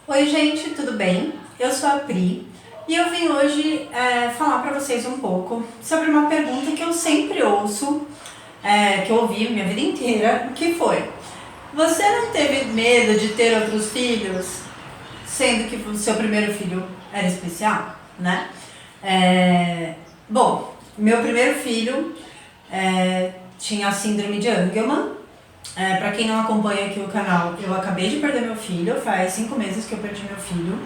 Oi gente, tudo bem? Eu sou a Pri e eu vim hoje falar para vocês um pouco sobre uma pergunta que eu sempre ouço, que eu ouvi minha vida inteira, que foi: você não teve medo de ter outros filhos, sendo que o seu primeiro filho era especial, né? Bom, meu primeiro filho tinha a síndrome de Angelman. Pra quem não acompanha aqui o canal, eu acabei de perder meu filho, faz 5 meses que eu perdi meu filho.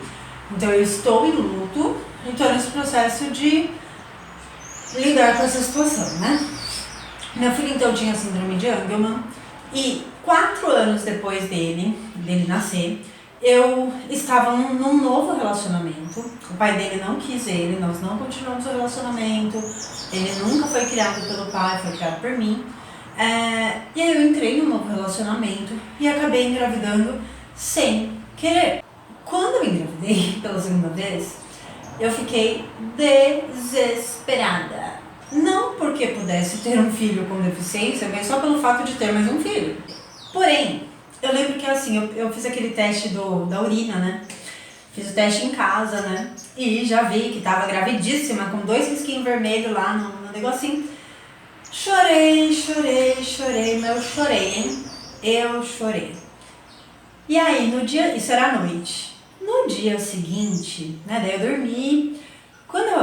Então eu estou em luto e estou nesse processo de lidar com essa situação, né? Meu filho então tinha síndrome de Angelman e 4 anos depois dele nascer, eu estava num novo relacionamento. O pai dele não quis ele, nós não continuamos o relacionamento, ele nunca foi criado pelo pai, foi criado por mim. E aí eu entrei num novo relacionamento e acabei engravidando sem querer. Quando eu engravidei pela segunda vez, eu fiquei desesperada. Não porque pudesse ter um filho com deficiência, mas só pelo fato de ter mais um filho. Porém, eu lembro que assim, eu fiz aquele teste da urina, né? Fiz o teste em casa, né? E já vi que tava gravidíssima, com 2 risquinhos vermelhos lá no negocinho. Chorei, mas eu chorei, hein? Eu chorei. E aí, no dia, isso era à noite. No dia seguinte, né, daí eu dormi. Quando eu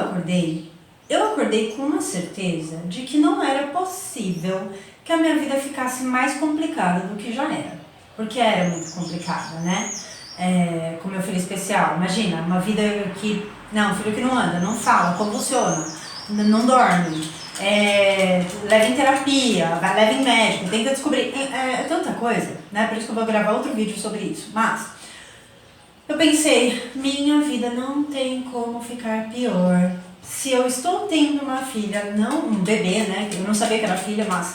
acordei com uma certeza de que não era possível que a minha vida ficasse mais complicada do que já era. Porque era muito complicada, né? Com meu filho especial. Imagina, uma vida que... Não, filho que não anda, não fala, convulsiona, não dorme. Leva em terapia, leva em médico, tenta descobrir, é tanta coisa, né? Por isso que eu vou gravar outro vídeo sobre isso. Mas eu pensei, minha vida não tem como ficar pior. Se eu estou tendo uma filha, não um bebê, né? Eu não sabia que era filha, mas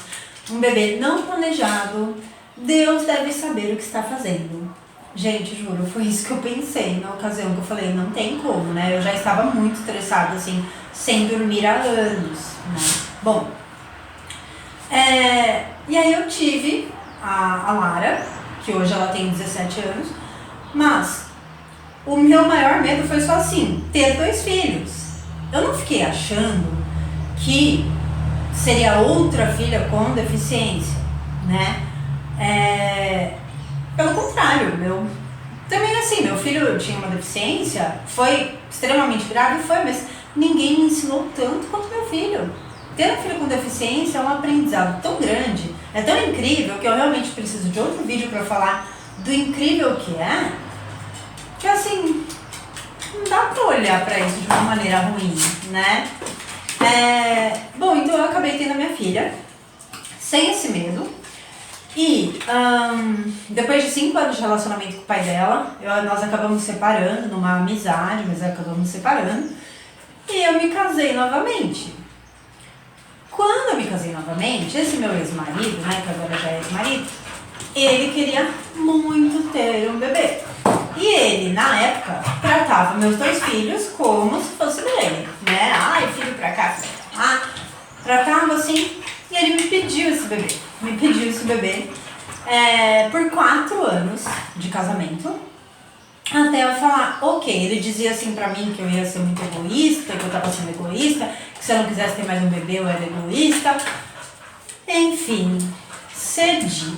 um bebê não planejado, Deus deve saber o que está fazendo. Gente, juro, foi isso que eu pensei na ocasião que eu falei, não tem como, né? Eu já estava muito estressada, assim, sem dormir há anos, né? Bom, e aí eu tive a Lara, que hoje ela tem 17 anos, mas o meu maior medo foi só assim, ter 2 filhos. Eu não fiquei achando que seria outra filha com deficiência, né? Pelo contrário, também assim, meu filho tinha uma deficiência, foi extremamente grave, mas ninguém me ensinou tanto quanto meu filho. Ter um filho com deficiência é um aprendizado tão grande, é tão incrível, que eu realmente preciso de outro vídeo para falar do incrível que assim, não dá pra olhar pra isso de uma maneira ruim, né? Bom, então eu acabei tendo a minha filha, sem esse medo. E depois de 5 anos de relacionamento com o pai dela, nós acabamos separando, numa amizade, mas acabamos separando. E eu me casei novamente. Quando eu me casei novamente, esse meu ex-marido, né, que agora já é ex-marido, ele queria muito ter um bebê. E ele, na época, tratava meus 2 filhos como se fosse dele, né? Ai, filho pra cá, filho pra lá. Tratava assim, e ele me pediu esse bebê. Por 4 anos de casamento, até eu falar, ok. Ele dizia assim pra mim que eu ia ser muito egoísta, que eu tava sendo egoísta, que se eu não quisesse ter mais um bebê eu era egoísta. Enfim, cedi,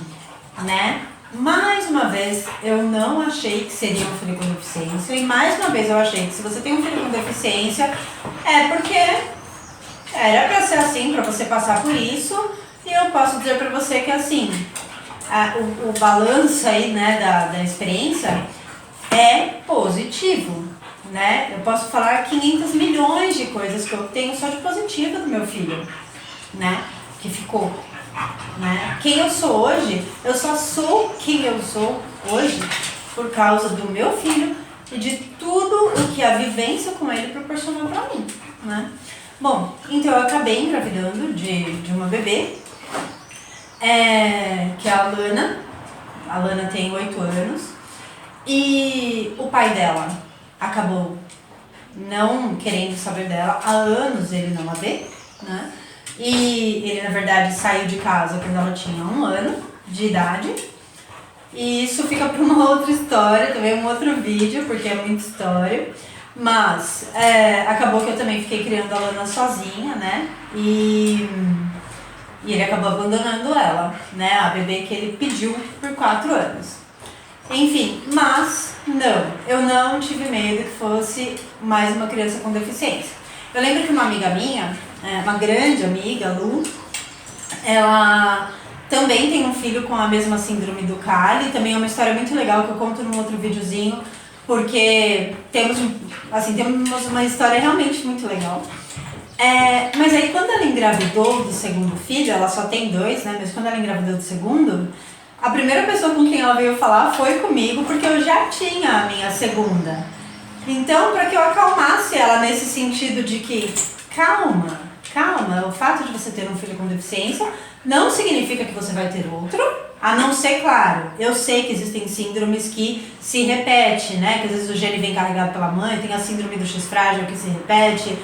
né? Mais uma vez, eu não achei que seria um filho com deficiência. E mais uma vez eu achei que se você tem um filho com deficiência, é porque era pra ser assim, pra você passar por isso. E eu posso dizer pra você que assim, o balanço aí, né, da experiência é positivo, né? Eu posso falar 500 milhões de coisas que eu tenho só de positiva do meu filho, né? Que ficou, né? Quem eu sou hoje, eu só sou quem eu sou hoje por causa do meu filho e de tudo o que a vivência com ele proporcionou pra mim, né? Bom, então eu acabei engravidando de uma bebê, que é a Lana. A Lana tem 8 anos. E o pai dela acabou não querendo saber dela. Há anos ele não a vê, né? E ele, na verdade, saiu de casa quando ela tinha 1 ano de idade. E isso fica para uma outra história, também um outro vídeo, porque é muita história. Mas acabou que eu também fiquei criando a Lana sozinha, né? E ele acabou abandonando ela, né? A bebê que ele pediu por 4 anos. Enfim, mas não, eu não tive medo que fosse mais uma criança com deficiência. Eu lembro que uma amiga minha, uma grande amiga, Lu, ela também tem um filho com a mesma síndrome do Cali. Também é uma história muito legal que eu conto num outro videozinho, porque temos uma história realmente muito legal. Mas aí quando ela engravidou do segundo filho, ela só tem 2, né? Mas quando ela engravidou do segundo, a primeira pessoa com quem ela veio falar foi comigo, porque eu já tinha a minha segunda. Então, para que eu acalmasse ela nesse sentido de que, calma, o fato de você ter um filho com deficiência não significa que você vai ter outro, a não ser, claro, eu sei que existem síndromes que se repetem, né? Que às vezes o gene vem carregado pela mãe, tem a síndrome do X frágil que se repete,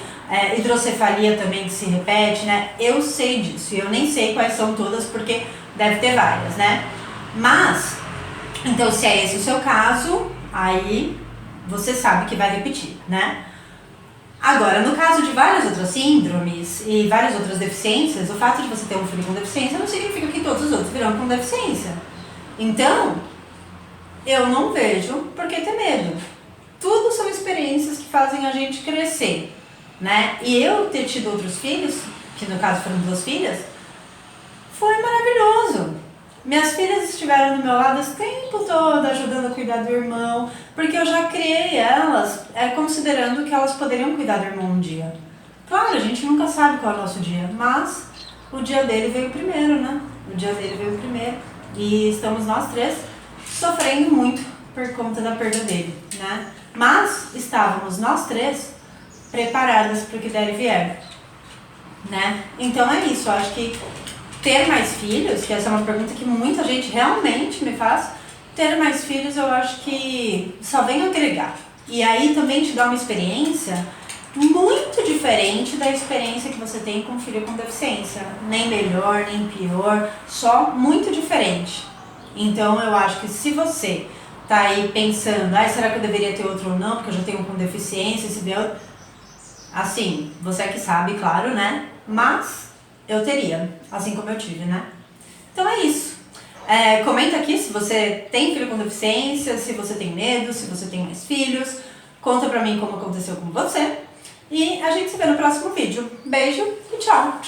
hidrocefalia também que se repete, né? Eu sei disso e eu nem sei quais são todas porque deve ter várias, né? Mas, então se é esse o seu caso, aí você sabe que vai repetir, né? Agora, no caso de várias outras síndromes e várias outras deficiências, o fato de você ter um filho com deficiência não significa que todos os outros virão com deficiência. Então, eu não vejo por que ter medo. Tudo são experiências que fazem a gente crescer, né? E eu ter tido outros filhos, que no caso foram 2 filhas, foi maravilhoso. Minhas filhas estiveram do meu lado o tempo todo, ajudando a cuidar do irmão, porque eu já criei elas considerando que elas poderiam cuidar do irmão um dia. Claro, a gente nunca sabe qual é o nosso dia, mas o dia dele veio primeiro, né? O dia dele veio primeiro. E estamos nós 3 sofrendo muito por conta da perda dele, né? Mas estávamos nós 3 preparadas para o que der e vier, né? Então é isso, eu acho que ter mais filhos, que essa é uma pergunta que muita gente realmente me faz, ter mais filhos eu acho que só vem agregar. E aí também te dá uma experiência muito diferente da experiência que você tem com um filho com deficiência. Nem melhor, nem pior, só muito diferente. Então eu acho que se você tá aí pensando, será que eu deveria ter outro ou não, porque eu já tenho um com deficiência, esse outro, assim, você é que sabe, claro, né? Mas eu teria, assim como eu tive, né? Então é isso. Comenta aqui se você tem filho com deficiência, se você tem medo, se você tem mais filhos. Conta pra mim como aconteceu com você. E a gente se vê no próximo vídeo. Beijo e tchau!